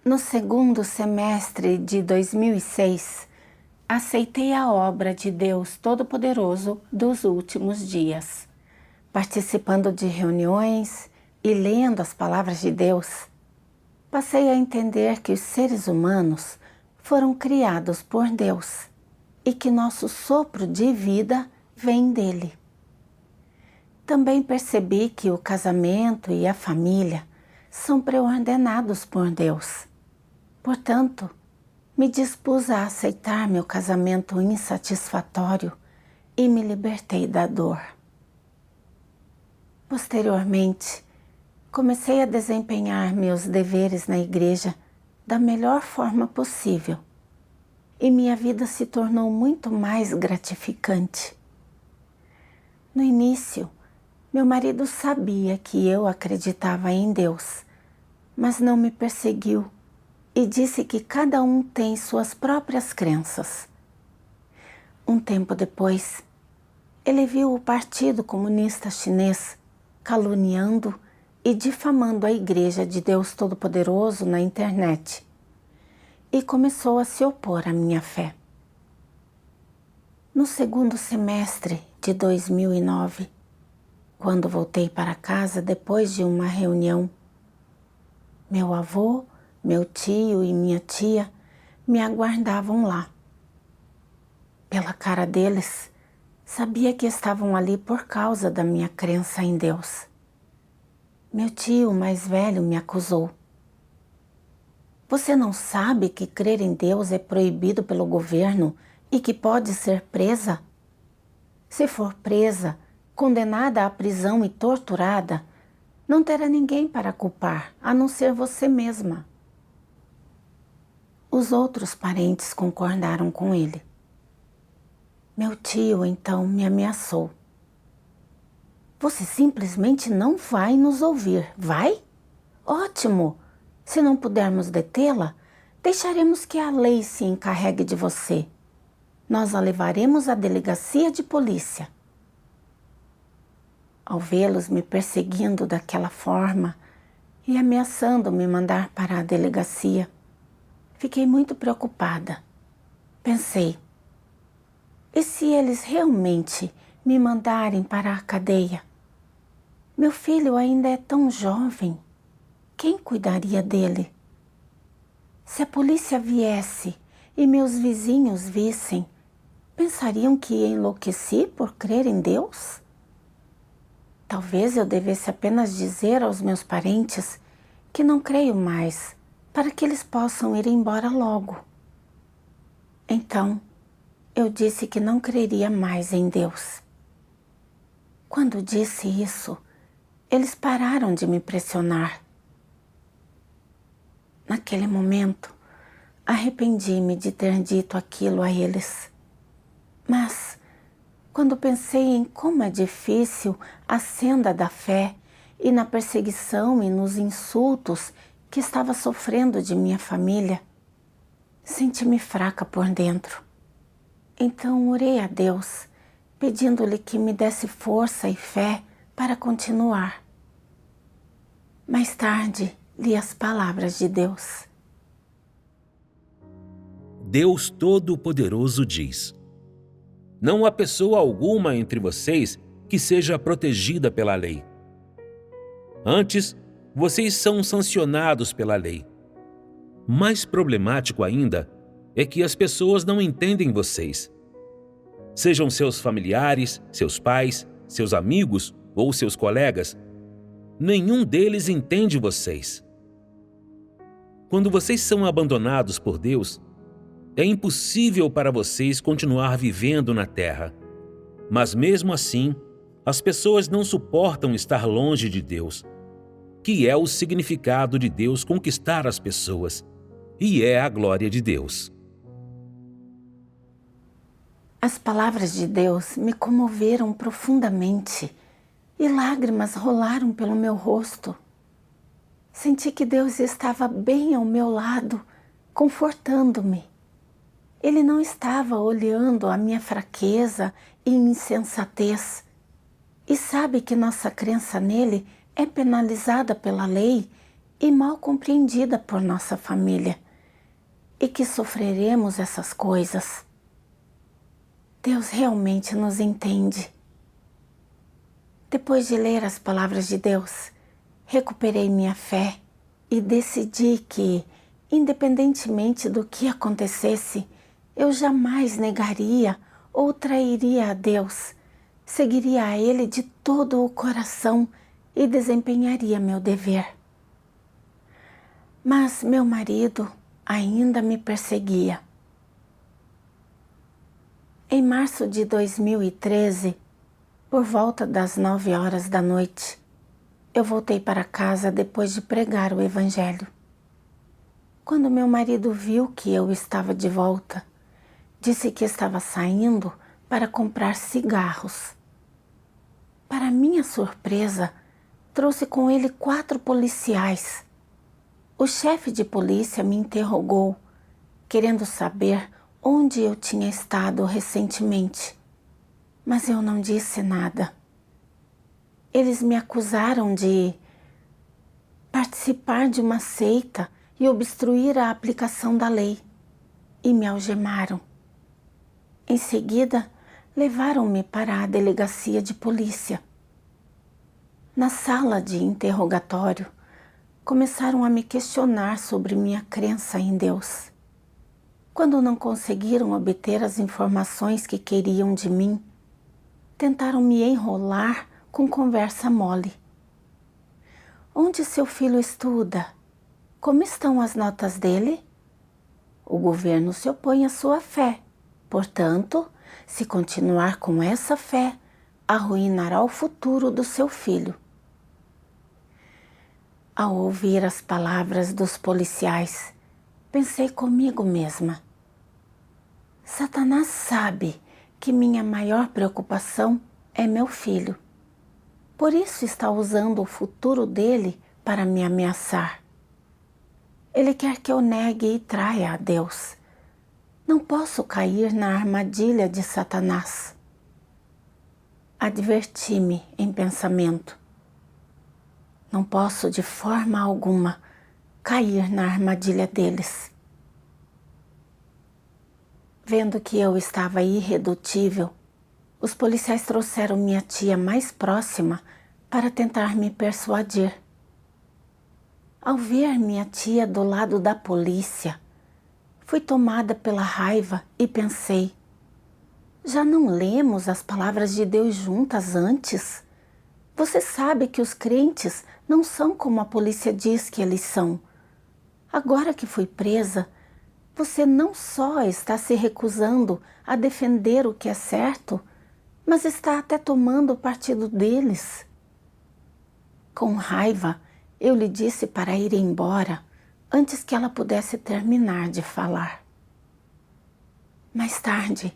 No segundo semestre de 2006, aceitei a obra de Deus Todo-Poderoso dos últimos dias, participando de reuniões e lendo as palavras de Deus. Passei a entender que os seres humanos foram criados por Deus e que nosso sopro de vida vem dele. Também percebi que o casamento e a família são preordenados por Deus. Portanto, me dispus a aceitar meu casamento insatisfatório e me libertei da dor. Posteriormente, comecei a desempenhar meus deveres na igreja da melhor forma possível e minha vida se tornou muito mais gratificante. No início, meu marido sabia que eu acreditava em Deus, mas não me perseguiu e disse que cada um tem suas próprias crenças. Um tempo depois, ele viu o Partido Comunista Chinês caluniando e difamando a Igreja de Deus Todo-Poderoso na internet e começou a se opor à minha fé. No segundo semestre de 2009, quando voltei para casa depois de uma reunião, meu avô, meu tio e minha tia me aguardavam lá. Pela cara deles, sabia que estavam ali por causa da minha crença em Deus. Meu tio mais velho me acusou. Você não sabe que crer em Deus é proibido pelo governo e que pode ser presa? Se for presa, condenada à prisão e torturada, não terá ninguém para culpar, a não ser você mesma. Os outros parentes concordaram com ele. Meu tio, então, me ameaçou. Você simplesmente não vai nos ouvir, vai? Ótimo! Se não pudermos detê-la, deixaremos que a lei se encarregue de você. Nós a levaremos à delegacia de polícia. Ao vê-los me perseguindo daquela forma e ameaçando me mandar para a delegacia, fiquei muito preocupada. Pensei, e se eles realmente me mandarem para a cadeia? Meu filho ainda é tão jovem. Quem cuidaria dele? Se a polícia viesse e meus vizinhos vissem, pensariam que enlouqueci por crer em Deus? Talvez eu devesse apenas dizer aos meus parentes que não creio mais, para que eles possam ir embora logo. Então, eu disse que não creria mais em Deus. Quando disse isso, eles pararam de me pressionar. Naquele momento, arrependi-me de ter dito aquilo a eles. Mas, quando pensei em como é difícil a senda da fé e na perseguição e nos insultos que estava sofrendo de minha família, senti-me fraca por dentro. Então orei a Deus, pedindo-lhe que me desse força e fé para continuar. Mais tarde, li as palavras de Deus. Deus Todo-Poderoso diz: não há pessoa alguma entre vocês que seja protegida pela lei. Antes, vocês são sancionados pela lei. Mais problemático ainda é que as pessoas não entendem vocês. Sejam seus familiares, seus pais, seus amigos ou seus colegas, nenhum deles entende vocês. Quando vocês são abandonados por Deus, é impossível para vocês continuar vivendo na terra. Mas mesmo assim, as pessoas não suportam estar longe de Deus, que é o significado de Deus conquistar as pessoas, e é a glória de Deus. As palavras de Deus me comoveram profundamente e lágrimas rolaram pelo meu rosto. Senti que Deus estava bem ao meu lado, confortando-me. Ele não estava olhando a minha fraqueza e insensatez. E sabe que nossa crença nele é penalizada pela lei e mal compreendida por nossa família e que sofreremos essas coisas. Deus realmente nos entende. Depois de ler as palavras de Deus, recuperei minha fé e decidi que, independentemente do que acontecesse, eu jamais negaria ou trairia a Deus, seguiria a Ele de todo o coração e desempenharia meu dever. Mas meu marido ainda me perseguia. Em março de 2013, por volta das 9 horas da noite, eu voltei para casa depois de pregar o Evangelho. Quando meu marido viu que eu estava de volta, disse que estava saindo para comprar cigarros. Para minha surpresa, trouxe com ele 4 policiais. O chefe de polícia me interrogou, querendo saber onde eu tinha estado recentemente, mas eu não disse nada. Eles me acusaram de participar de uma seita e obstruir a aplicação da lei, e me algemaram. Em seguida, levaram-me para a delegacia de polícia. Na sala de interrogatório, começaram a me questionar sobre minha crença em Deus. Quando não conseguiram obter as informações que queriam de mim, tentaram me enrolar com conversa mole. Onde seu filho estuda? Como estão as notas dele? O governo se opõe à sua fé. Portanto, se continuar com essa fé, arruinará o futuro do seu filho. Ao ouvir as palavras dos policiais, pensei comigo mesma. Satanás sabe que minha maior preocupação é meu filho. Por isso está usando o futuro dele para me ameaçar. Ele quer que eu negue e traia a Deus. Não posso cair na armadilha de Satanás. Adverti-me em pensamento. Não posso de forma alguma cair na armadilha deles. Vendo que eu estava irredutível, os policiais trouxeram minha tia mais próxima para tentar me persuadir. Ao ver minha tia do lado da polícia, fui tomada pela raiva e pensei: já não lemos as palavras de Deus juntas antes? Você sabe que os crentes não são como a polícia diz que eles são. Agora que fui presa, você não só está se recusando a defender o que é certo, mas está até tomando o partido deles. Com raiva, eu lhe disse para ir embora antes que ela pudesse terminar de falar. Mais tarde,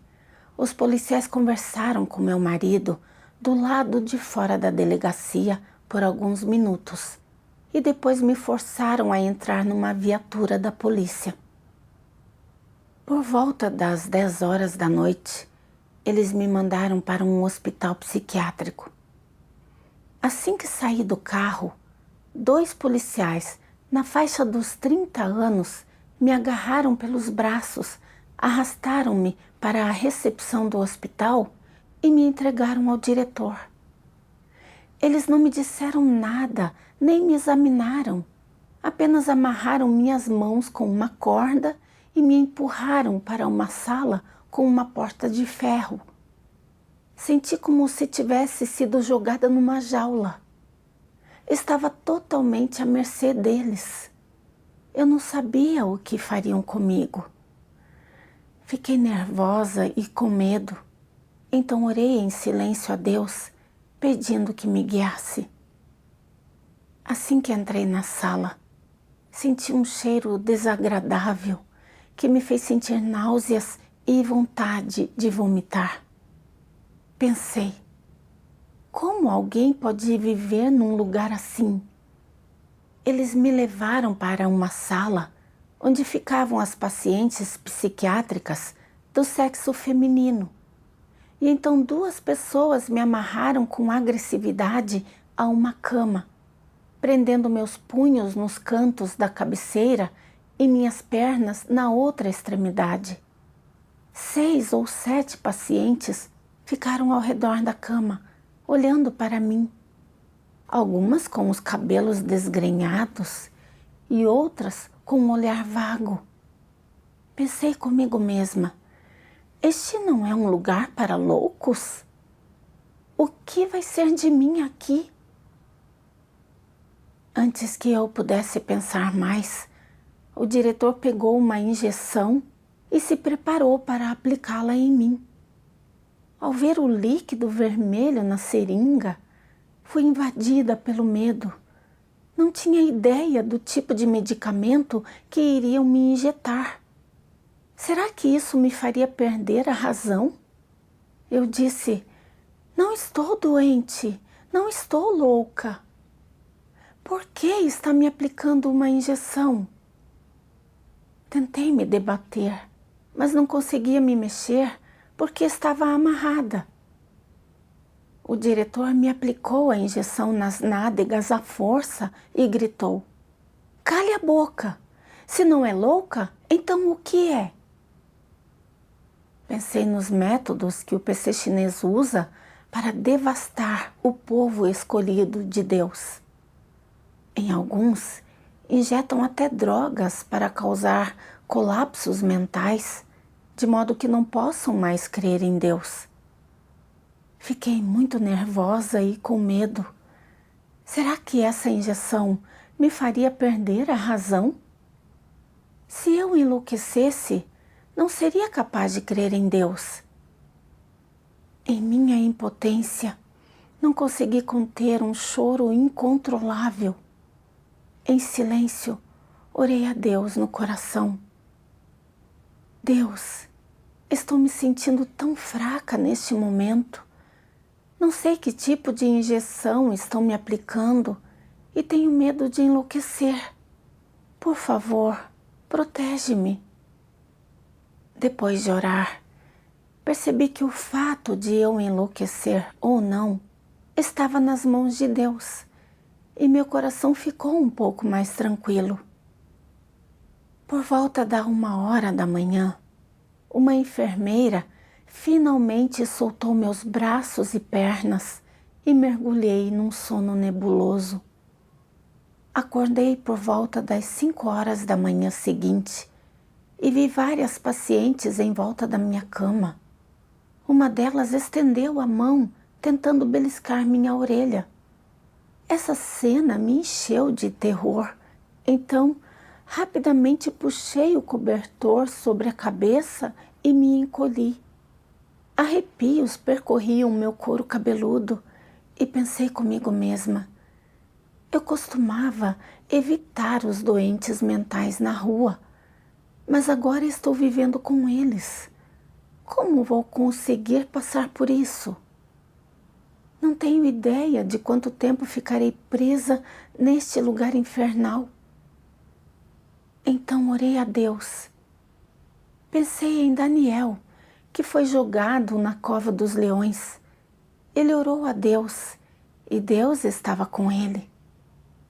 os policiais conversaram com meu marido do lado de fora da delegacia por alguns minutos e depois me forçaram a entrar numa viatura da polícia. Por volta das 10 horas da noite, eles me mandaram para um hospital psiquiátrico. Assim que saí do carro, 2 policiais, na faixa dos 30 anos, me agarraram pelos braços, arrastaram-me para a recepção do hospital e me entregaram ao diretor. Eles não me disseram nada, nem me examinaram. Apenas amarraram minhas mãos com uma corda e me empurraram para uma sala com uma porta de ferro. Senti como se tivesse sido jogada numa jaula. Estava totalmente à mercê deles. Eu não sabia o que fariam comigo. Fiquei nervosa e com medo. Então orei em silêncio a Deus, pedindo que me guiasse. Assim que entrei na sala, senti um cheiro desagradável que me fez sentir náuseas e vontade de vomitar. Pensei, como alguém pode viver num lugar assim? Eles me levaram para uma sala onde ficavam as pacientes psiquiátricas do sexo feminino. E então 2 pessoas me amarraram com agressividade a uma cama. prendendo meus punhos nos cantos da cabeceira e minhas pernas na outra extremidade. 6 ou 7 pacientes ficaram ao redor da cama, olhando para mim. Algumas com os cabelos desgrenhados e outras com um olhar vago. Pensei comigo mesma, este não é um lugar para loucos? O que vai ser de mim aqui? Antes que eu pudesse pensar mais, o diretor pegou uma injeção e se preparou para aplicá-la em mim. Ao ver o líquido vermelho na seringa, fui invadida pelo medo. Não tinha ideia do tipo de medicamento que iriam me injetar. Será que isso me faria perder a razão? Eu disse, não estou doente, não estou louca. Por que está me aplicando uma injeção? Tentei me debater, mas não conseguia me mexer porque estava amarrada. O diretor me aplicou a injeção nas nádegas à força e gritou, cale a boca, se não é louca, então o que é? Pensei nos métodos que o PC chinês usa para devastar o povo escolhido de Deus. Em alguns, injetam até drogas para causar colapsos mentais, de modo que não possam mais crer em Deus. Fiquei muito nervosa e com medo. Será que essa injeção me faria perder a razão? Se eu enlouquecesse, não seria capaz de crer em Deus. Em minha impotência, não consegui conter um choro incontrolável. Em silêncio, orei a Deus no coração. Deus, estou me sentindo tão fraca neste momento. Não sei que tipo de injeção estão me aplicando e tenho medo de enlouquecer. Por favor, protege-me. Depois de orar, percebi que o fato de eu enlouquecer ou não estava nas mãos de Deus e meu coração ficou um pouco mais tranquilo. Por volta da 1h da manhã, uma enfermeira finalmente soltou meus braços e pernas e mergulhei num sono nebuloso. Acordei por volta das 5h da manhã seguinte e vi várias pacientes em volta da minha cama. Uma delas estendeu a mão, tentando beliscar minha orelha. Essa cena me encheu de terror, então rapidamente puxei o cobertor sobre a cabeça e me encolhi. Arrepios percorriam meu couro cabeludo e pensei comigo mesma, eu costumava evitar os doentes mentais na rua, mas agora estou vivendo com eles. Como vou conseguir passar por isso? Não tenho ideia de quanto tempo ficarei presa neste lugar infernal. Então orei a Deus. Pensei em Daniel, que foi jogado na cova dos leões. Ele orou a Deus e Deus estava com ele.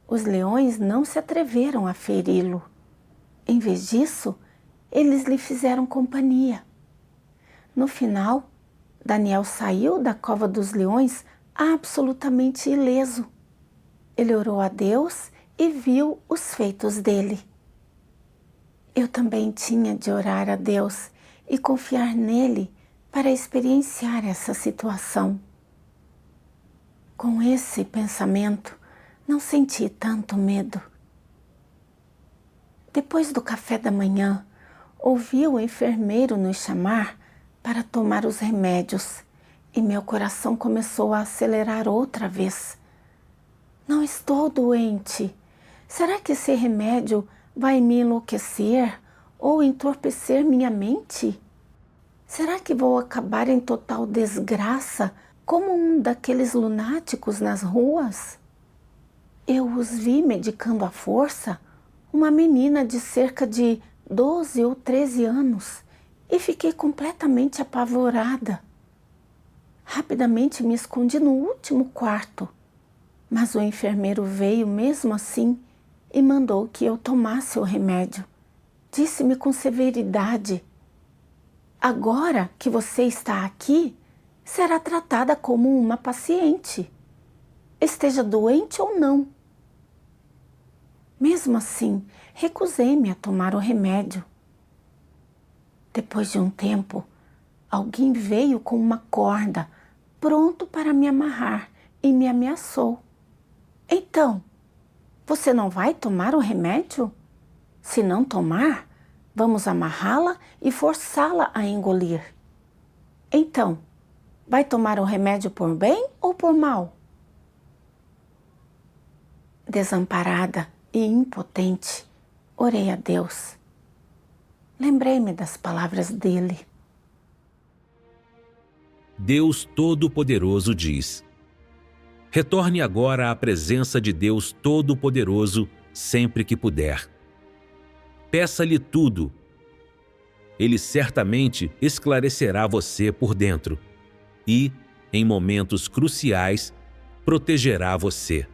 Os leões não se atreveram a feri-lo. Em vez disso, eles lhe fizeram companhia. No final, Daniel saiu da cova dos leões absolutamente ileso. Ele orou a Deus e viu os feitos dele. Eu também tinha de orar a Deus e confiar nele para experienciar essa situação. Com esse pensamento, não senti tanto medo. Depois do café da manhã, ouvi o enfermeiro nos chamar para tomar os remédios e meu coração começou a acelerar outra vez. Não estou doente. Será que esse remédio vai me enlouquecer ou entorpecer minha mente? Será que vou acabar em total desgraça como um daqueles lunáticos nas ruas? Eu os vi medicando à força uma menina de cerca de 12 ou 13 anos e fiquei completamente apavorada. Rapidamente me escondi no último quarto, Mas o enfermeiro veio mesmo assim e mandou que eu tomasse o remédio. Disse-me com severidade: agora que você está aqui, será tratada como uma paciente, esteja doente ou não. Mesmo assim, recusei-me a tomar o remédio. Depois de um tempo, alguém veio com uma corda, pronto para me amarrar, e me ameaçou. Então, você não vai tomar o remédio? Se não tomar, vamos amarrá-la e forçá-la a engolir. Então, vai tomar o remédio por bem ou por mal? Desamparada e impotente, orei a Deus. Lembrei-me das palavras dele. Deus Todo-Poderoso diz: retorne agora à presença de Deus Todo-Poderoso sempre que puder. Peça-lhe tudo. Ele certamente esclarecerá você por dentro e, em momentos cruciais, protegerá você.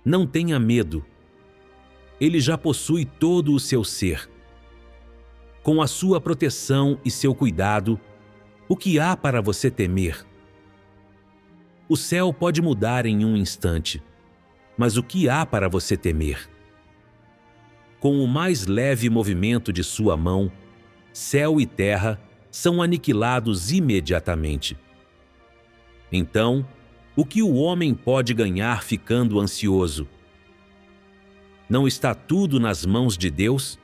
Não tenha medo. Ele já possui todo o seu ser. Com a sua proteção e seu cuidado, o que há para você temer? O céu pode mudar em um instante, mas o que há para você temer? Com o mais leve movimento de sua mão, céu e terra são aniquilados imediatamente. Então, o que o homem pode ganhar ficando ansioso? Não está tudo nas mãos de Deus?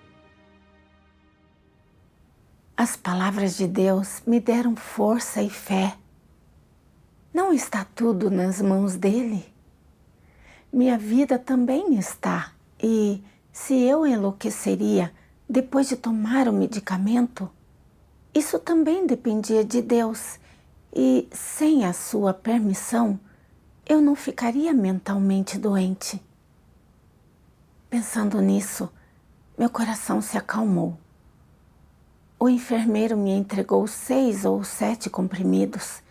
As palavras de Deus me deram força e fé. Não está tudo nas mãos dele? Minha vida também está, e se eu enlouqueceria depois de tomar o medicamento, isso também dependia de Deus, e sem a sua permissão, eu não ficaria mentalmente doente. Pensando nisso, meu coração se acalmou. O enfermeiro me entregou 6 ou 7 comprimidos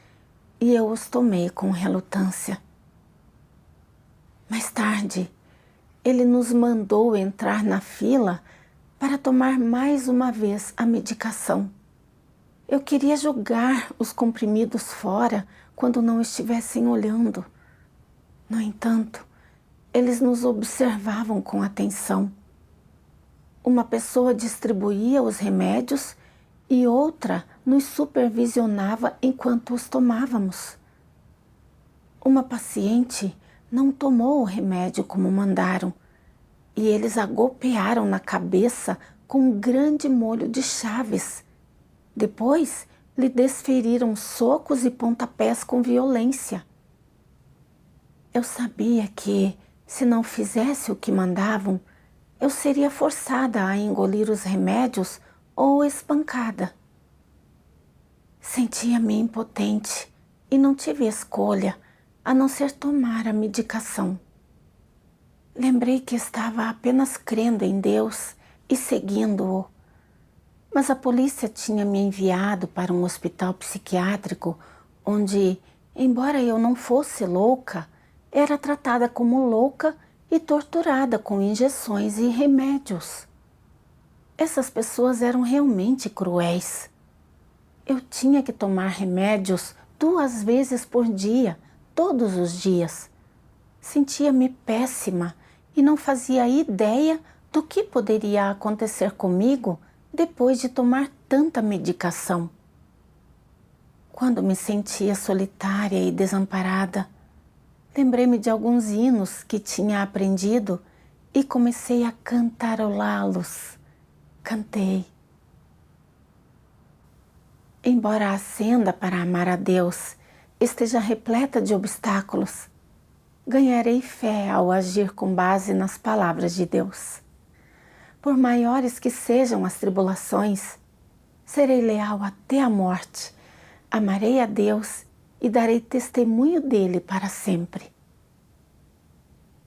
e eu os tomei com relutância. Mais tarde, ele nos mandou entrar na fila para tomar mais uma vez a medicação. Eu queria jogar os comprimidos fora quando não estivessem olhando. No entanto, eles nos observavam com atenção. Uma pessoa distribuía os remédios e outra nos supervisionava enquanto os tomávamos. Uma paciente não tomou o remédio como mandaram e eles a golpearam na cabeça com um grande molho de chaves. Depois, lhe desferiram socos e pontapés com violência. Eu sabia que, se não fizesse o que mandavam, eu seria forçada a engolir os remédios ou espancada. Sentia-me impotente e não tive escolha a não ser tomar a medicação. Lembrei que estava apenas crendo em Deus e seguindo-o, mas a polícia tinha me enviado para um hospital psiquiátrico onde, embora eu não fosse louca, era tratada como louca e torturada com injeções e remédios. Essas pessoas eram realmente cruéis. Eu tinha que tomar remédios 2 vezes por dia, todos os dias. Sentia-me péssima e não fazia ideia do que poderia acontecer comigo depois de tomar tanta medicação. Quando me sentia solitária e desamparada, lembrei-me de alguns hinos que tinha aprendido e comecei a cantarolá-los. Cantei. Embora a senda para amar a Deus esteja repleta de obstáculos, ganharei fé ao agir com base nas palavras de Deus. Por maiores que sejam as tribulações, serei leal até a morte, amarei a Deus e darei testemunho dele para sempre.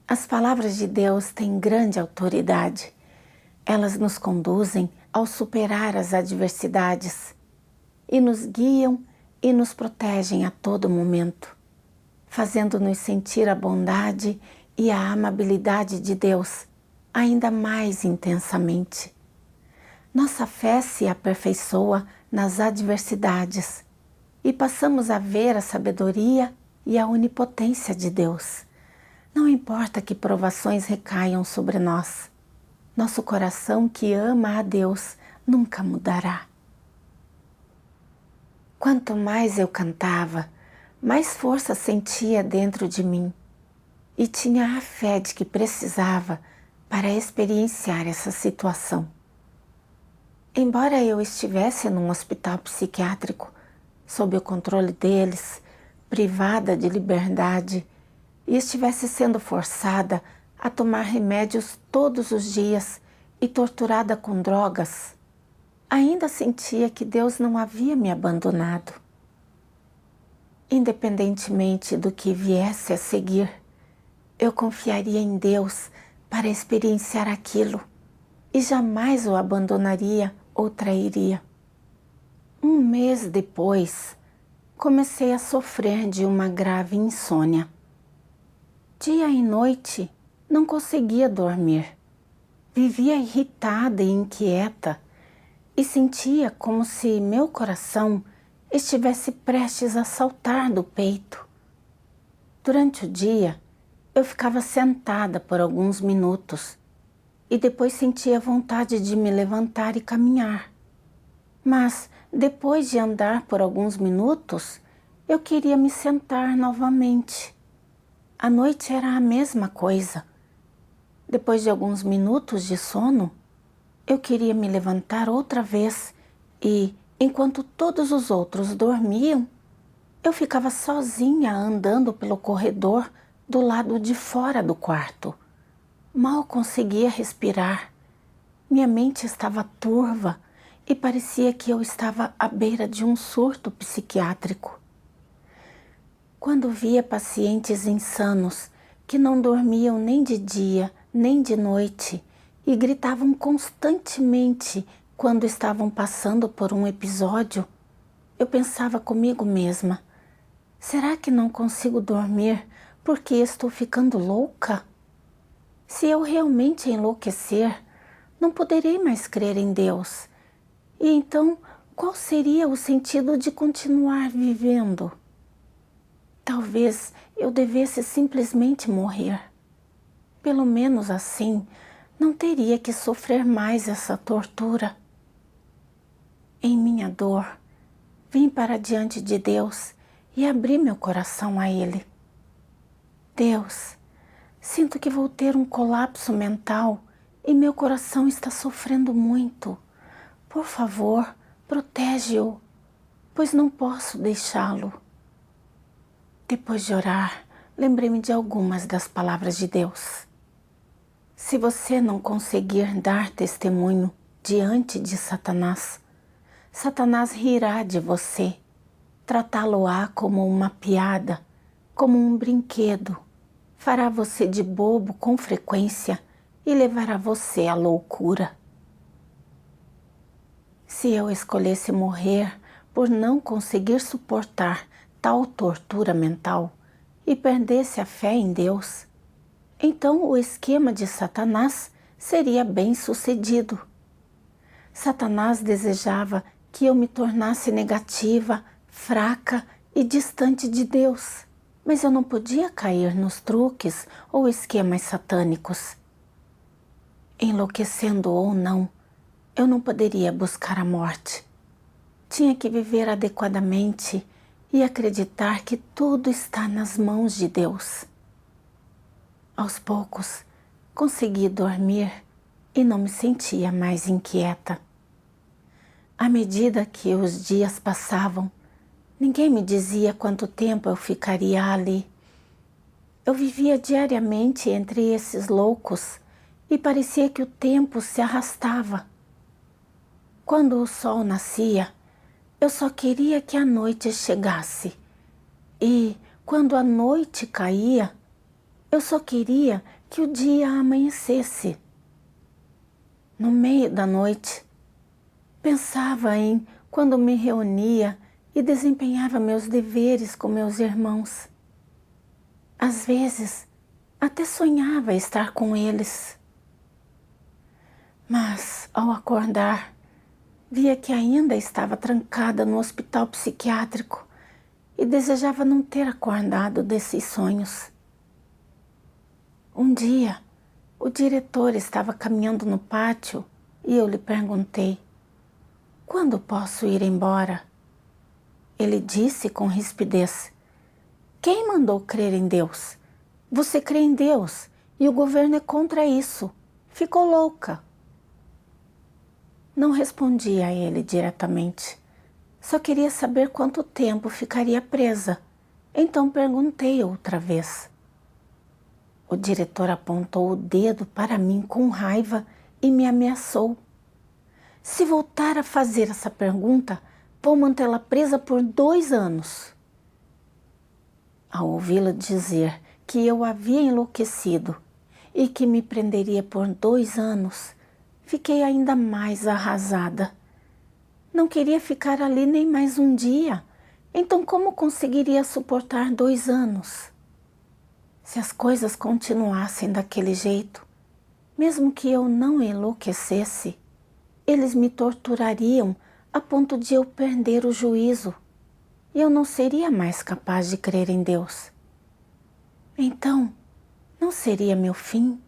As palavras de Deus têm grande autoridade. Elas nos conduzem ao superar as adversidades e nos guiam e nos protegem a todo momento. fazendo-nos sentir a bondade e a amabilidade de Deus ainda mais intensamente. Nossa fé se aperfeiçoa nas adversidades e passamos a ver a sabedoria e a onipotência de Deus. Não importa que provações recaiam sobre nós, nosso coração que ama a Deus nunca mudará. Quanto mais eu cantava, mais força sentia dentro de mim e tinha a fé de que precisava para experienciar essa situação. Embora eu estivesse num hospital psiquiátrico, sob o controle deles, privada de liberdade, e estivesse sendo forçada a tomar remédios todos os dias e torturada com drogas, ainda sentia que Deus não havia me abandonado. Independentemente do que viesse a seguir, eu confiaria em Deus para experienciar aquilo e jamais o abandonaria ou trairia. Um mês depois, comecei a sofrer de uma grave insônia. Dia e noite, não conseguia dormir. Vivia irritada e inquieta e sentia como se meu coração estivesse prestes a saltar do peito. Durante o dia, eu ficava sentada por alguns minutos e depois sentia vontade de me levantar e caminhar. Mas, depois de andar por alguns minutos, eu queria me sentar novamente. À noite era a mesma coisa. Depois de alguns minutos de sono, eu queria me levantar outra vez e, enquanto todos os outros dormiam, eu ficava sozinha andando pelo corredor do lado de fora do quarto. Mal conseguia respirar. Minha mente estava turva e parecia que eu estava à beira de um surto psiquiátrico. Quando via pacientes insanos que não dormiam nem de dia nem de noite e gritavam constantemente quando estavam passando por um episódio, eu pensava comigo mesma: será que não consigo dormir porque estou ficando louca? Se eu realmente enlouquecer, não poderei mais crer em Deus. E então, qual seria o sentido de continuar vivendo? Talvez eu devesse simplesmente morrer. Pelo menos assim, não teria que sofrer mais essa tortura. Em minha dor, vim para diante de Deus e abri meu coração a Ele. Deus, sinto que vou ter um colapso mental e meu coração está sofrendo muito. Por favor, protege-o, pois não posso deixá-lo. Depois de orar, lembrei-me de algumas das palavras de Deus. Se você não conseguir dar testemunho diante de Satanás, Satanás rirá de você, tratá-lo-á como uma piada, como um brinquedo, fará você de bobo com frequência e levará você à loucura. Se eu escolhesse morrer por não conseguir suportar tal tortura mental e perdesse a fé em Deus, então o esquema de Satanás seria bem sucedido. Satanás desejava que eu me tornasse negativa, fraca e distante de Deus, mas eu não podia cair nos truques ou esquemas satânicos. Enlouquecendo ou não, eu não poderia buscar a morte. Tinha que viver adequadamente e acreditar que tudo está nas mãos de Deus. Aos poucos, consegui dormir e não me sentia mais inquieta. À medida que os dias passavam, ninguém me dizia quanto tempo eu ficaria ali. Eu vivia diariamente entre esses loucos e parecia que o tempo se arrastava. Quando o sol nascia, eu só queria que a noite chegasse. E, quando a noite caía, eu só queria que o dia amanhecesse. No meio da noite, pensava em quando me reunia e desempenhava meus deveres com meus irmãos. Às vezes, até sonhava estar com eles. Mas, ao acordar, via que ainda estava trancada no hospital psiquiátrico e desejava não ter acordado desses sonhos. Um dia, o diretor estava caminhando no pátio e eu lhe perguntei: "Quando posso ir embora?" Ele disse com rispidez: "Quem mandou crer em Deus? Você crê em Deus e o governo é contra isso. Ficou louca." Não respondi a ele diretamente. Só queria saber quanto tempo ficaria presa. Então perguntei outra vez. O diretor apontou o dedo para mim com raiva e me ameaçou: "Se voltar a fazer essa pergunta, vou mantê-la presa por 2 anos." Ao ouvi-lo dizer que eu havia enlouquecido e que me prenderia por 2 anos, fiquei ainda mais arrasada. Não queria ficar ali nem mais um dia, então como conseguiria suportar 2 anos? Se as coisas continuassem daquele jeito, mesmo que eu não enlouquecesse, eles me torturariam a ponto de eu perder o juízo e eu não seria mais capaz de crer em Deus. Então, não seria meu fim?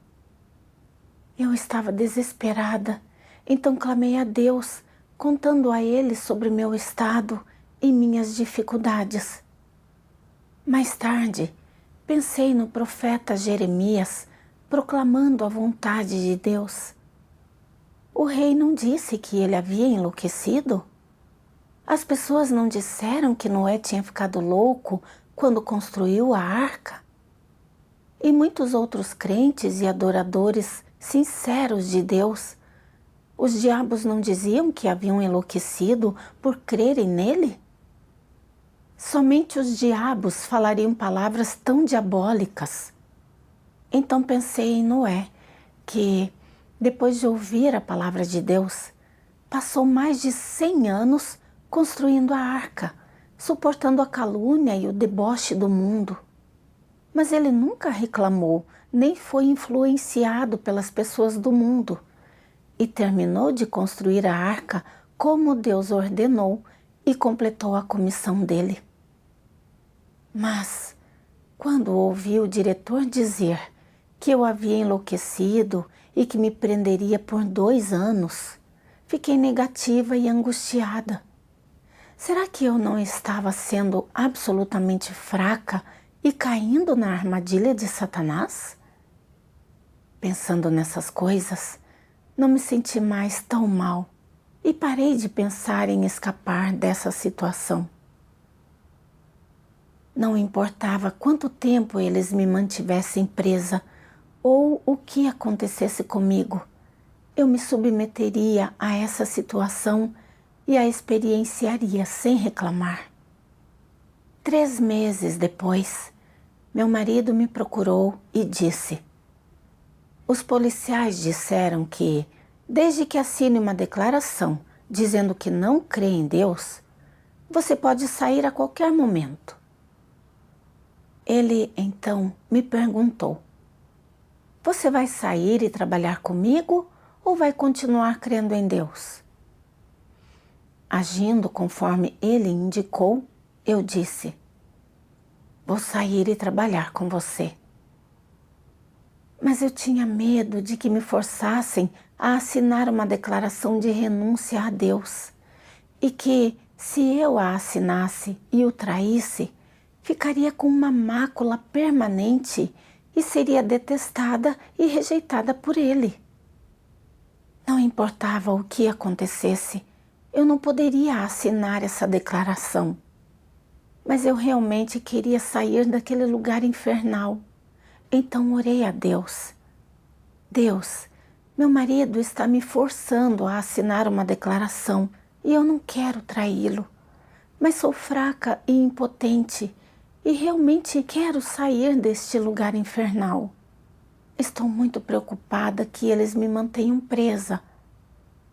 Eu estava desesperada, então clamei a Deus, contando a Ele sobre meu estado e minhas dificuldades. Mais tarde, pensei no profeta Jeremias proclamando a vontade de Deus. O rei não disse que ele havia enlouquecido? As pessoas não disseram que Noé tinha ficado louco quando construiu a arca? E muitos outros crentes e adoradores sinceros de Deus, os diabos não diziam que haviam enlouquecido por crerem nele? Somente os diabos falariam palavras tão diabólicas. Então pensei em Noé, que, depois de ouvir a palavra de Deus, passou mais de 100 anos construindo a arca, suportando a calúnia e o deboche do mundo. Mas ele nunca reclamou, nem foi influenciado pelas pessoas do mundo, e terminou de construir a arca como Deus ordenou e completou a comissão dele. Mas, quando ouvi o diretor dizer que eu havia enlouquecido e que me prenderia por 2 anos, fiquei negativa e angustiada. Será que eu não estava sendo absolutamente fraca e caindo na armadilha de Satanás? Pensando nessas coisas, não me senti mais tão mal e parei de pensar em escapar dessa situação. Não importava quanto tempo eles me mantivessem presa ou o que acontecesse comigo, eu me submeteria a essa situação e a experienciaria sem reclamar. 3 meses depois, meu marido me procurou e disse: "Os policiais disseram que, desde que assine uma declaração dizendo que não crê em Deus, você pode sair a qualquer momento." Ele, então, me perguntou: "Você vai sair e trabalhar comigo ou vai continuar crendo em Deus?" Agindo conforme ele indicou, eu disse: "Vou sair e trabalhar com você." Mas eu tinha medo de que me forçassem a assinar uma declaração de renúncia a Deus e que, se eu a assinasse e o traísse, ficaria com uma mácula permanente e seria detestada e rejeitada por ele. Não importava o que acontecesse, eu não poderia assinar essa declaração. Mas eu realmente queria sair daquele lugar infernal. Então orei a Deus: "Deus, meu marido está me forçando a assinar uma declaração e eu não quero traí-lo, mas sou fraca e impotente e realmente quero sair deste lugar infernal. Estou muito preocupada que eles me mantenham presa.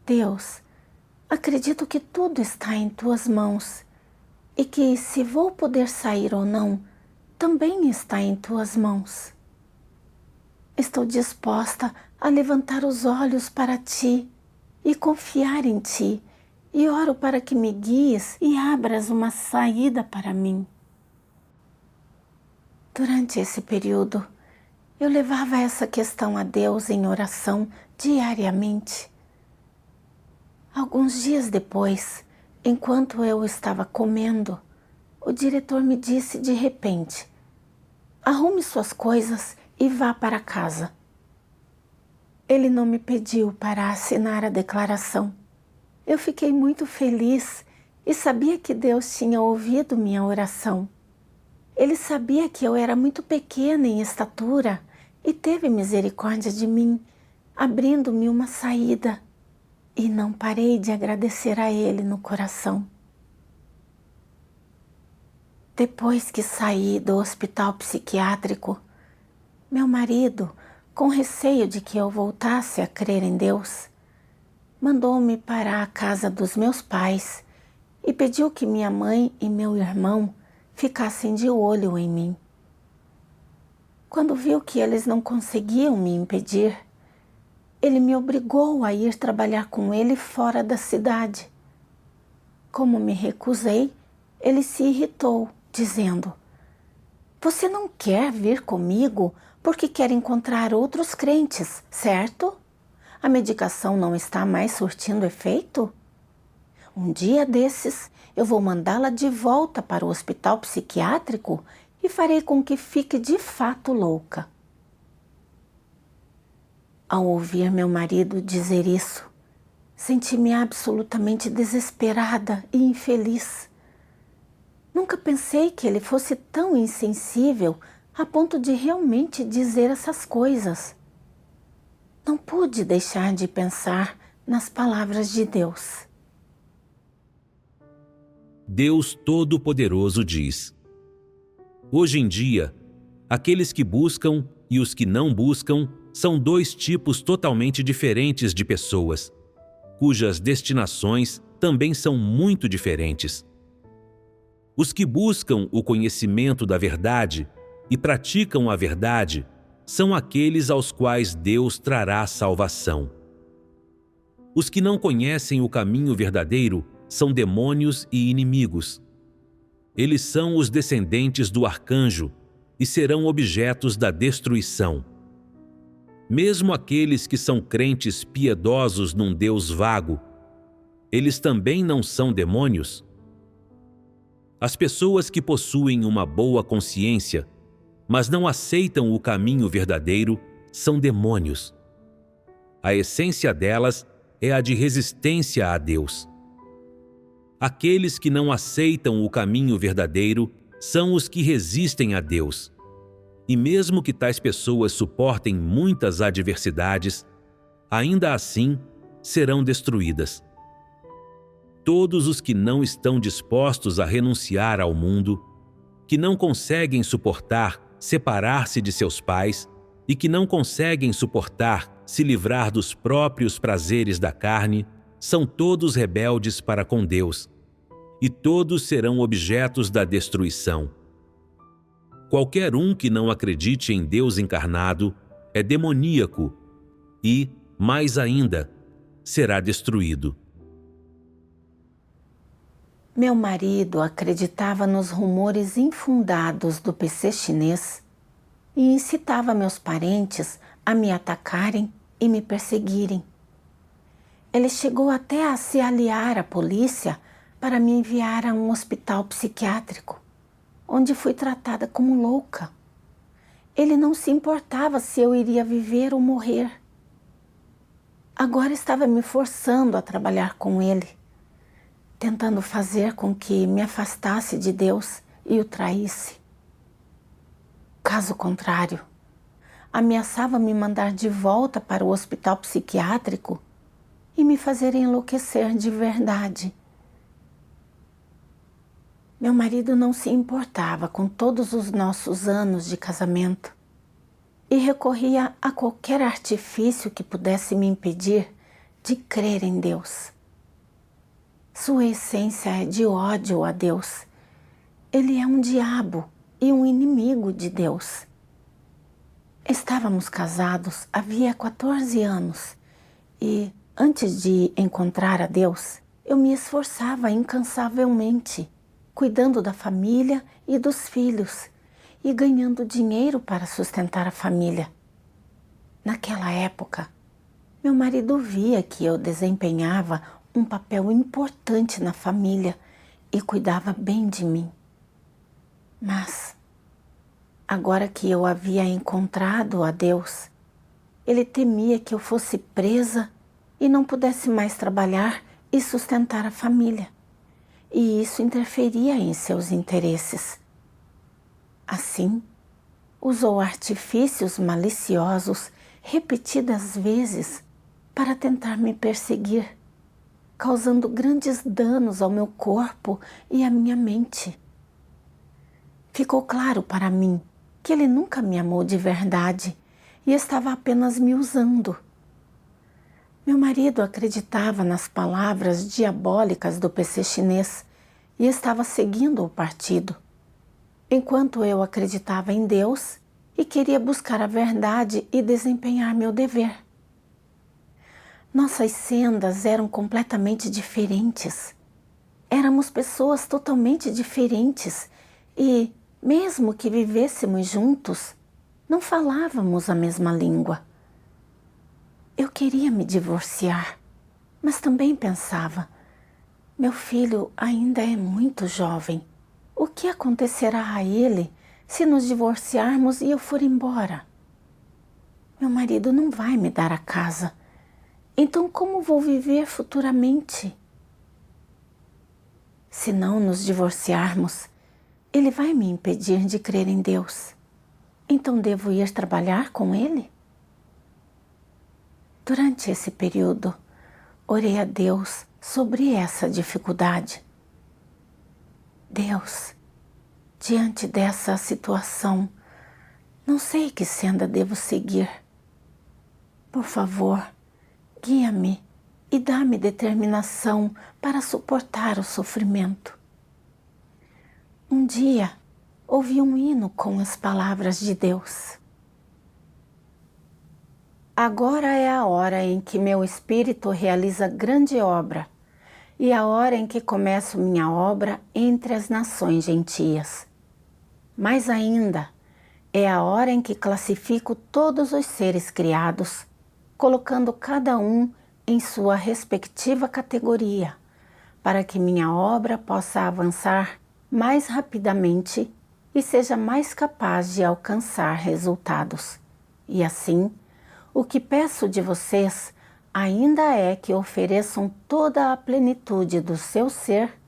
Deus, acredito que tudo está em tuas mãos e que, se vou poder sair ou não, também está em tuas mãos. Estou disposta a levantar os olhos para ti e confiar em ti, e oro para que me guies e abras uma saída para mim. Durante esse período, eu levava essa questão a Deus em oração diariamente. Alguns dias depois, enquanto eu estava comendo, o diretor me disse de repente: arrume suas coisas e vá para casa. Ele não me pediu para assinar a declaração. Eu fiquei muito feliz e sabia que Deus tinha ouvido minha oração. Ele sabia que eu era muito pequena em estatura e teve misericórdia de mim, abrindo-me uma saída. E não parei de agradecer a Ele no coração. Depois que saí do hospital psiquiátrico, meu marido, com receio de que eu voltasse a crer em Deus, mandou-me para a casa dos meus pais e pediu que minha mãe e meu irmão ficassem de olho em mim. Quando viu que eles não conseguiam me impedir, ele me obrigou a ir trabalhar com ele fora da cidade. Como me recusei, ele se irritou, dizendo: você não quer vir comigo porque quer encontrar outros crentes, certo? A medicação não está mais surtindo efeito? Um dia desses, eu vou mandá-la de volta para o hospital psiquiátrico e farei com que fique de fato louca. Ao ouvir meu marido dizer isso, senti-me absolutamente desesperada e infeliz. Nunca pensei que ele fosse tão insensível a ponto de realmente dizer essas coisas. Não pude deixar de pensar nas palavras de Deus. Deus Todo-Poderoso diz: hoje em dia, aqueles que buscam e os que não buscam são dois tipos totalmente diferentes de pessoas, cujas destinações também são muito diferentes. Os que buscam o conhecimento da verdade e praticam a verdade são aqueles aos quais Deus trará salvação. Os que não conhecem o caminho verdadeiro são demônios e inimigos. Eles são os descendentes do arcanjo e serão objetos da destruição. Mesmo aqueles que são crentes piedosos num Deus vago, eles também não são demônios? As pessoas que possuem uma boa consciência, mas não aceitam o caminho verdadeiro, são demônios. A essência delas é a de resistência a Deus. Aqueles que não aceitam o caminho verdadeiro são os que resistem a Deus. E mesmo que tais pessoas suportem muitas adversidades, ainda assim serão destruídas. Todos os que não estão dispostos a renunciar ao mundo, que não conseguem suportar separar-se de seus pais e que não conseguem suportar se livrar dos próprios prazeres da carne, são todos rebeldes para com Deus, e todos serão objetos da destruição. Qualquer um que não acredite em Deus encarnado é demoníaco e, mais ainda, será destruído. Meu marido acreditava nos rumores infundados do PC chinês e incitava meus parentes a me atacarem e me perseguirem. Ele chegou até a se aliar à polícia para me enviar a um hospital psiquiátrico, onde fui tratada como louca. Ele não se importava se eu iria viver ou morrer. Agora estava me forçando a trabalhar com ele, tentando fazer com que me afastasse de Deus e o traísse. Caso contrário, ameaçava me mandar de volta para o hospital psiquiátrico e me fazer enlouquecer de verdade. Meu marido não se importava com todos os nossos anos de casamento e recorria a qualquer artifício que pudesse me impedir de crer em Deus. Sua essência é de ódio a Deus. Ele é um diabo e um inimigo de Deus. Estávamos casados havia 14 anos e, antes de encontrar a Deus, eu me esforçava incansavelmente, cuidando da família e dos filhos e ganhando dinheiro para sustentar a família. Naquela época, meu marido via que eu desempenhava um papel importante na família e cuidava bem de mim. Mas, agora que eu havia encontrado a Deus, ele temia que eu fosse presa e não pudesse mais trabalhar e sustentar a família. E isso interferia em seus interesses. Assim, usou artifícios maliciosos repetidas vezes para tentar me perseguir, causando grandes danos ao meu corpo e à minha mente. Ficou claro para mim que ele nunca me amou de verdade e estava apenas me usando. Meu marido acreditava nas palavras diabólicas do PC chinês e estava seguindo o partido, enquanto eu acreditava em Deus e queria buscar a verdade e desempenhar meu dever. Nossas sendas eram completamente diferentes. Éramos pessoas totalmente diferentes e, mesmo que vivêssemos juntos, não falávamos a mesma língua. Eu queria me divorciar, mas também pensava, meu filho ainda é muito jovem. O que acontecerá a ele se nos divorciarmos e eu for embora? Meu marido não vai me dar a casa. Então como vou viver futuramente? Se não nos divorciarmos, ele vai me impedir de crer em Deus. Então devo ir trabalhar com ele? Durante esse período, orei a Deus sobre essa dificuldade. Deus, diante dessa situação, não sei que senda devo seguir. Por favor, guia-me e dá-me determinação para suportar o sofrimento. Um dia, ouvi um hino com as palavras de Deus. Agora é a hora em que meu espírito realiza grande obra, e a hora em que começo minha obra entre as nações gentias. Mais ainda, é a hora em que classifico todos os seres criados, colocando cada um em sua respectiva categoria, para que minha obra possa avançar mais rapidamente e seja mais capaz de alcançar resultados. E assim, o que peço de vocês ainda é que ofereçam toda a plenitude do seu ser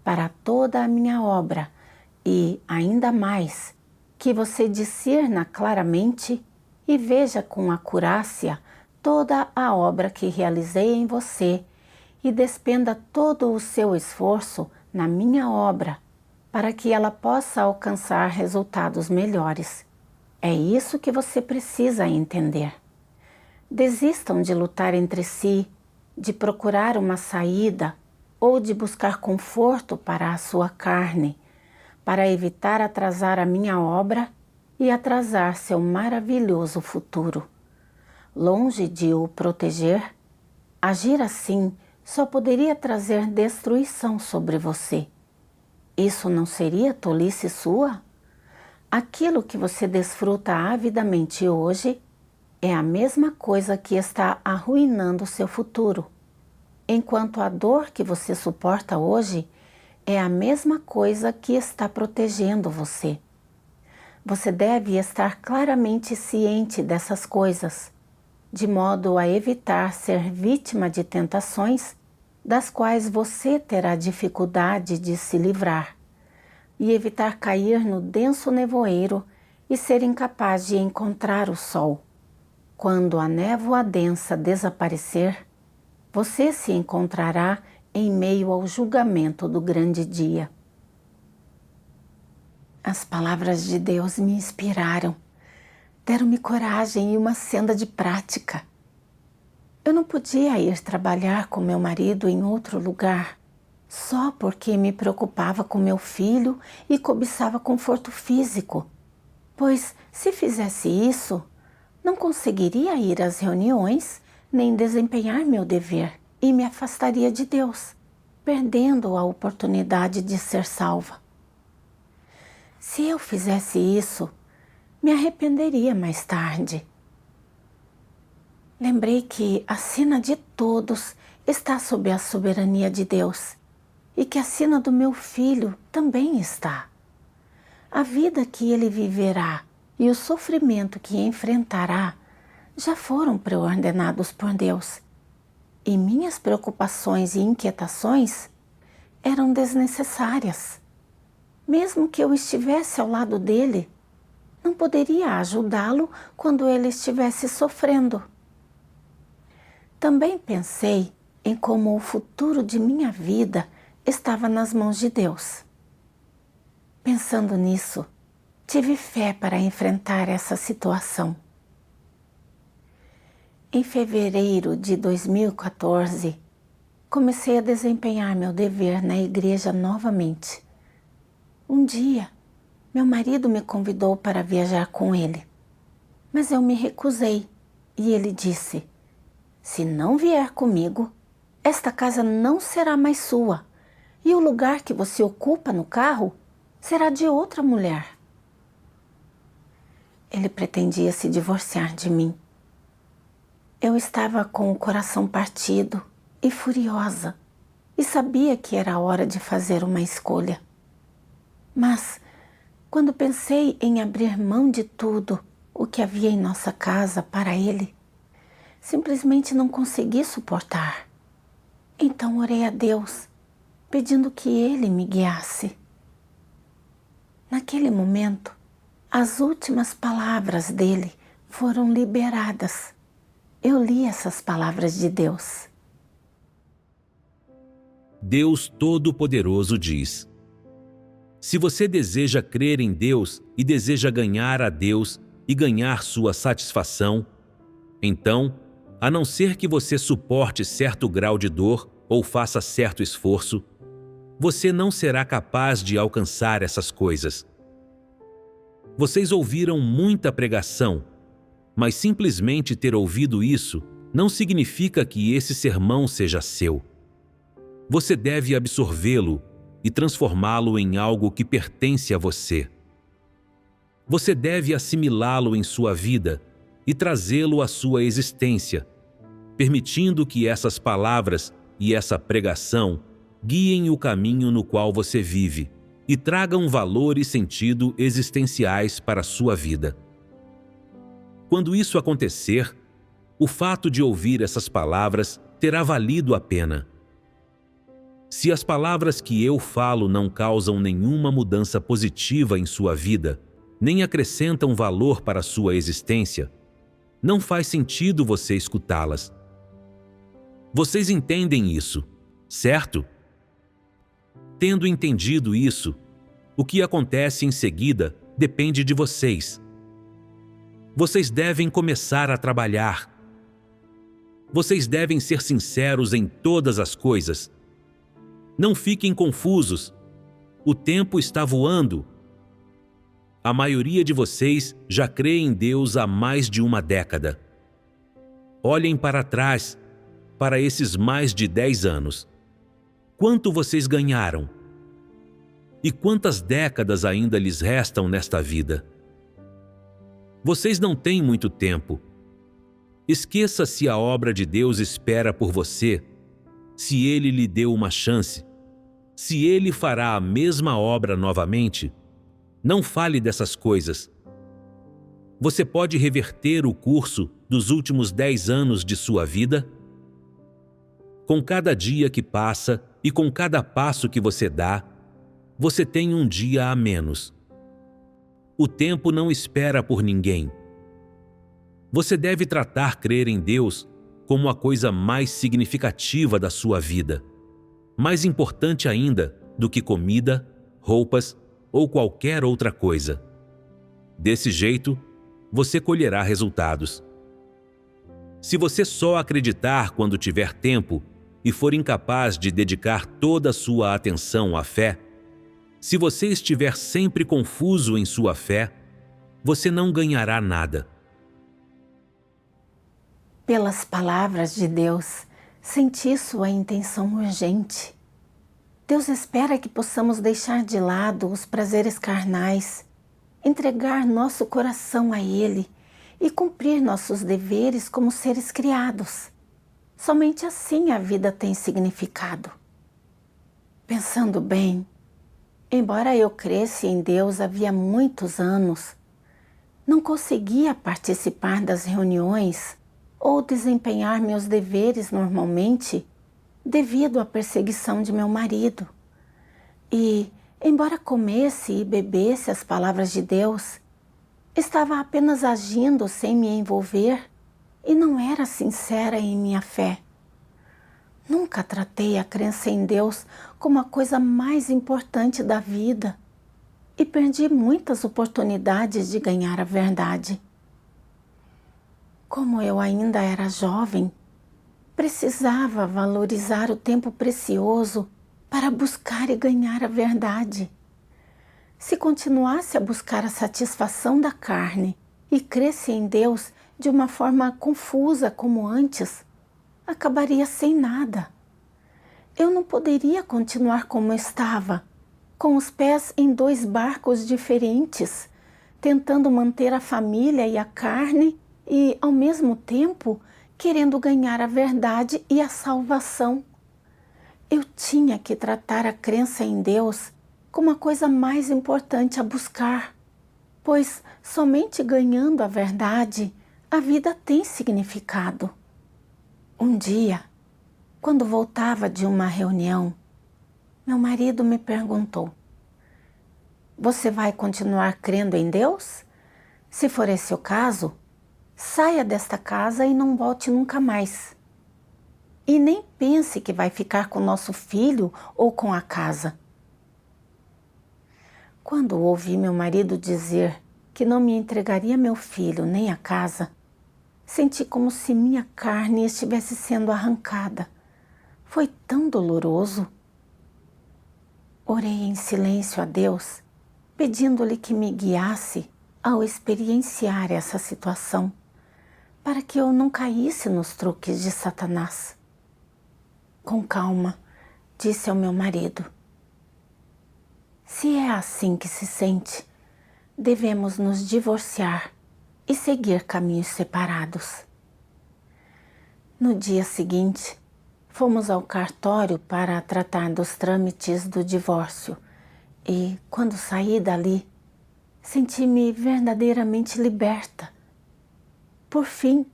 para toda a minha obra e, ainda mais, que você discirna claramente e veja com acurácia toda a obra que realizei em você e despenda todo o seu esforço na minha obra para que ela possa alcançar resultados melhores. É isso que você precisa entender. Desistam de lutar entre si, de procurar uma saída ou de buscar conforto para a sua carne, para evitar atrasar a minha obra e atrasar seu maravilhoso futuro. Longe de o proteger, agir assim só poderia trazer destruição sobre você. Isso não seria tolice sua? Aquilo que você desfruta avidamente hoje é a mesma coisa que está arruinando seu futuro, enquanto a dor que você suporta hoje é a mesma coisa que está protegendo você. Você deve estar claramente ciente dessas coisas, de modo a evitar ser vítima de tentações das quais você terá dificuldade de se livrar, e evitar cair no denso nevoeiro e ser incapaz de encontrar o sol. Quando a névoa densa desaparecer, você se encontrará em meio ao julgamento do grande dia. As palavras de Deus me inspiraram, deram-me coragem e uma senda de prática. Eu não podia ir trabalhar com meu marido em outro lugar, só porque me preocupava com meu filho e cobiçava conforto físico, pois se fizesse isso, não conseguiria ir às reuniões nem desempenhar meu dever e me afastaria de Deus, perdendo a oportunidade de ser salva. Se eu fizesse isso, me arrependeria mais tarde. Lembrei que a sina de todos está sob a soberania de Deus e que a sina do meu filho também está. A vida que ele viverá e o sofrimento que enfrentará já foram preordenados por Deus, e minhas preocupações e inquietações eram desnecessárias. Mesmo que eu estivesse ao lado dele, não poderia ajudá-lo quando ele estivesse sofrendo. Também pensei em como o futuro de minha vida estava nas mãos de Deus. Pensando nisso, tive fé para enfrentar essa situação. Em fevereiro de 2014, comecei a desempenhar meu dever na igreja novamente. Um dia, meu marido me convidou para viajar com ele, mas eu me recusei e ele disse: "Se não vier comigo, esta casa não será mais sua e o lugar que você ocupa no carro será de outra mulher." Ele pretendia se divorciar de mim. Eu estava com o coração partido e furiosa e sabia que era hora de fazer uma escolha. Mas, quando pensei em abrir mão de tudo o que havia em nossa casa para ele, simplesmente não consegui suportar. Então orei a Deus, pedindo que Ele me guiasse. Naquele momento, as últimas palavras dele foram liberadas. Eu li essas palavras de Deus. Deus Todo-Poderoso diz: se você deseja crer em Deus e deseja ganhar a Deus e ganhar sua satisfação, então, a não ser que você suporte certo grau de dor ou faça certo esforço, você não será capaz de alcançar essas coisas. Vocês ouviram muita pregação, mas simplesmente ter ouvido isso não significa que esse sermão seja seu. Você deve absorvê-lo e transformá-lo em algo que pertence a você. Você deve assimilá-lo em sua vida e trazê-lo à sua existência, permitindo que essas palavras e essa pregação guiem o caminho no qual você vive e tragam valor e sentido existenciais para a sua vida. Quando isso acontecer, o fato de ouvir essas palavras terá valido a pena. Se as palavras que eu falo não causam nenhuma mudança positiva em sua vida, nem acrescentam valor para a sua existência, não faz sentido você escutá-las. Vocês entendem isso, certo? Tendo entendido isso, o que acontece em seguida depende de vocês. Vocês devem começar a trabalhar. Vocês devem ser sinceros em todas as coisas. Não fiquem confusos. O tempo está voando. A maioria de vocês já crê em Deus há mais de uma década. Olhem para trás, para esses mais de 10 anos. Quanto vocês ganharam? E quantas décadas ainda lhes restam nesta vida? Vocês não têm muito tempo. Esqueça se a obra de Deus espera por você, se Ele lhe deu uma chance, se Ele fará a mesma obra novamente. Não fale dessas coisas. Você pode reverter o curso dos últimos 10 anos de sua vida? Com cada dia que passa e com cada passo que você dá, você tem um dia a menos. O tempo não espera por ninguém. Você deve tratar crer em Deus como a coisa mais significativa da sua vida, mais importante ainda do que comida, roupas ou qualquer outra coisa. Desse jeito, você colherá resultados. Se você só acreditar quando tiver tempo e for incapaz de dedicar toda a sua atenção à fé, se você estiver sempre confuso em sua fé, você não ganhará nada. Pelas palavras de Deus, senti sua intenção urgente. Deus espera que possamos deixar de lado os prazeres carnais, entregar nosso coração a Ele e cumprir nossos deveres como seres criados. Somente assim a vida tem significado. Pensando bem, embora eu cresça em Deus havia muitos anos, não conseguia participar das reuniões ou desempenhar meus deveres normalmente devido à perseguição de meu marido. E, embora comesse e bebesse as palavras de Deus, estava apenas agindo sem me envolver e não era sincera em minha fé. Nunca tratei a crença em Deus como a coisa mais importante da vida e perdi muitas oportunidades de ganhar a verdade. Como eu ainda era jovem, precisava valorizar o tempo precioso para buscar e ganhar a verdade. Se continuasse a buscar a satisfação da carne e cresce em Deus de uma forma confusa como antes, acabaria sem nada. Eu não poderia continuar como estava, com os pés em dois barcos diferentes, tentando manter a família e a carne e, ao mesmo tempo, querendo ganhar a verdade e a salvação. Eu tinha que tratar a crença em Deus como a coisa mais importante a buscar, pois somente ganhando a verdade, a vida tem significado. Um dia, quando voltava de uma reunião, meu marido me perguntou: "Você vai continuar crendo em Deus? Se for esse o caso, saia desta casa e não volte nunca mais. E nem pense que vai ficar com nosso filho ou com a casa." Quando ouvi meu marido dizer que não me entregaria meu filho nem a casa, senti como se minha carne estivesse sendo arrancada. Foi tão doloroso. Orei em silêncio a Deus, pedindo-lhe que me guiasse ao experienciar essa situação, para que eu não caísse nos truques de Satanás. Com calma, disse ao meu marido: "Se é assim que se sente, devemos nos divorciar e seguir caminhos separados." No dia seguinte, fomos ao cartório para tratar dos trâmites do divórcio e, quando saí dali, senti-me verdadeiramente liberta. Por fim,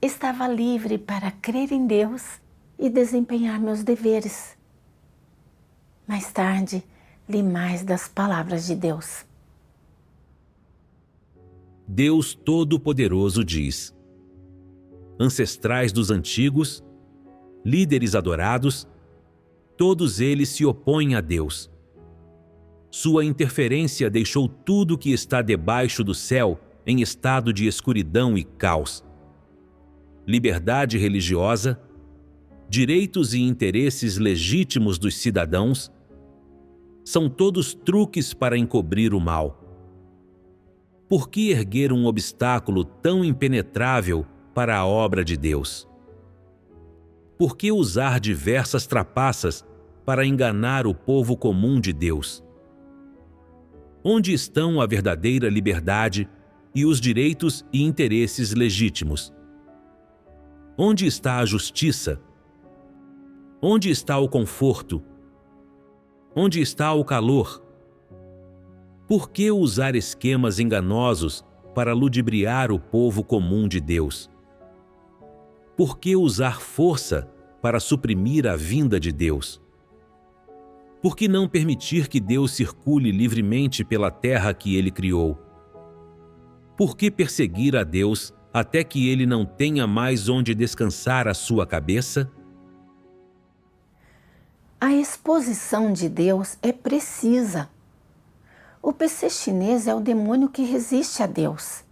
estava livre para crer em Deus e desempenhar meus deveres. Mais tarde, li mais das palavras de Deus. Deus Todo-Poderoso diz: ancestrais dos antigos, líderes adorados, todos eles se opõem a Deus. Sua interferência deixou tudo que está debaixo do céu em estado de escuridão e caos. Liberdade religiosa, direitos e interesses legítimos dos cidadãos, são todos truques para encobrir o mal. Por que erguer um obstáculo tão impenetrável para a obra de Deus? Por que usar diversas trapaças para enganar o povo comum de Deus? Onde estão a verdadeira liberdade e os direitos e interesses legítimos? Onde está a justiça? Onde está o conforto? Onde está o calor? Por que usar esquemas enganosos para ludibriar o povo comum de Deus? Por que usar força para suprimir a vinda de Deus? Por que não permitir que Deus circule livremente pela terra que Ele criou? Por que perseguir a Deus até que Ele não tenha mais onde descansar a sua cabeça? A exposição de Deus é precisa. O PC chinês é o demônio que resiste a Deus.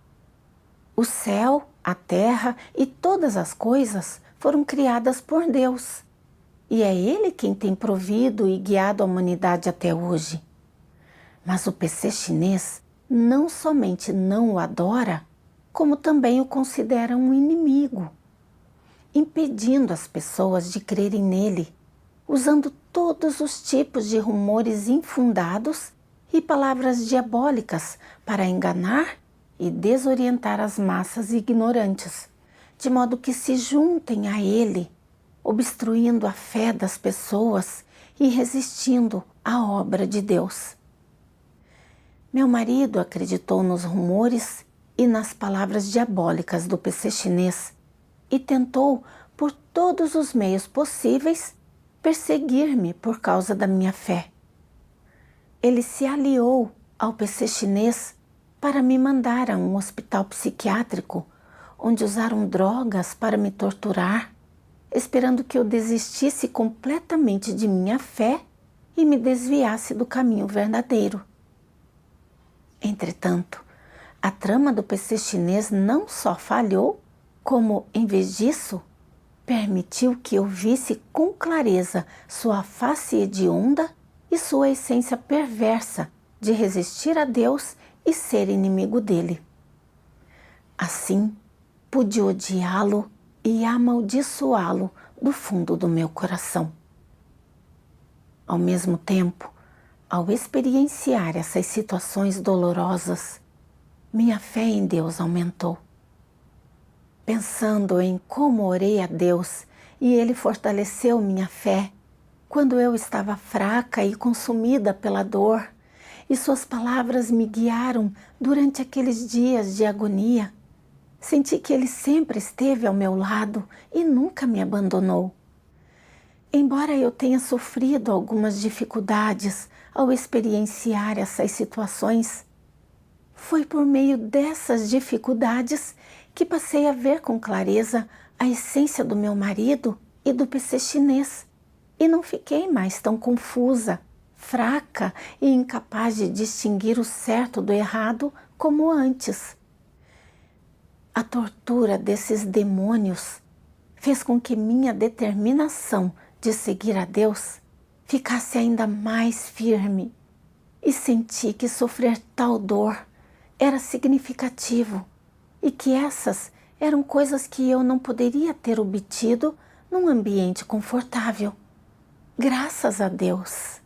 O céu, a terra e todas as coisas foram criadas por Deus. e é Ele quem tem provido e guiado a humanidade até hoje. Mas o PC chinês não somente não o adora, como também o considera um inimigo, impedindo as pessoas de crerem nele, usando todos os tipos de rumores infundados e palavras diabólicas para enganar e desorientar as massas ignorantes, de modo que se juntem a ele, obstruindo a fé das pessoas e resistindo à obra de Deus. Meu marido acreditou nos rumores e nas palavras diabólicas do PC chinês e tentou, por todos os meios possíveis, perseguir-me por causa da minha fé. Ele se aliou ao PC chinês para me mandar a um hospital psiquiátrico, onde usaram drogas para me torturar, esperando que eu desistisse completamente de minha fé e me desviasse do caminho verdadeiro. Entretanto, a trama do PC chinês não só falhou, como, em vez disso, permitiu que eu visse com clareza sua face hedionda e sua essência perversa de resistir a Deus e ser inimigo dele. Assim, pude odiá-lo e amaldiçoá-lo do fundo do meu coração. Ao mesmo tempo, ao experienciar essas situações dolorosas, minha fé em Deus aumentou. Pensando em como orei a Deus e Ele fortaleceu minha fé quando eu estava fraca e consumida pela dor, e suas palavras me guiaram durante aqueles dias de agonia, senti que Ele sempre esteve ao meu lado e nunca me abandonou. Embora eu tenha sofrido algumas dificuldades ao experienciar essas situações, foi por meio dessas dificuldades que passei a ver com clareza a essência do meu marido e do PC chinês, e não fiquei mais tão confusa, fraca e incapaz de distinguir o certo do errado como antes. A tortura desses demônios fez com que minha determinação de seguir a Deus ficasse ainda mais firme, e senti que sofrer tal dor era significativo e que essas eram coisas que eu não poderia ter obtido num ambiente confortável. Graças a Deus!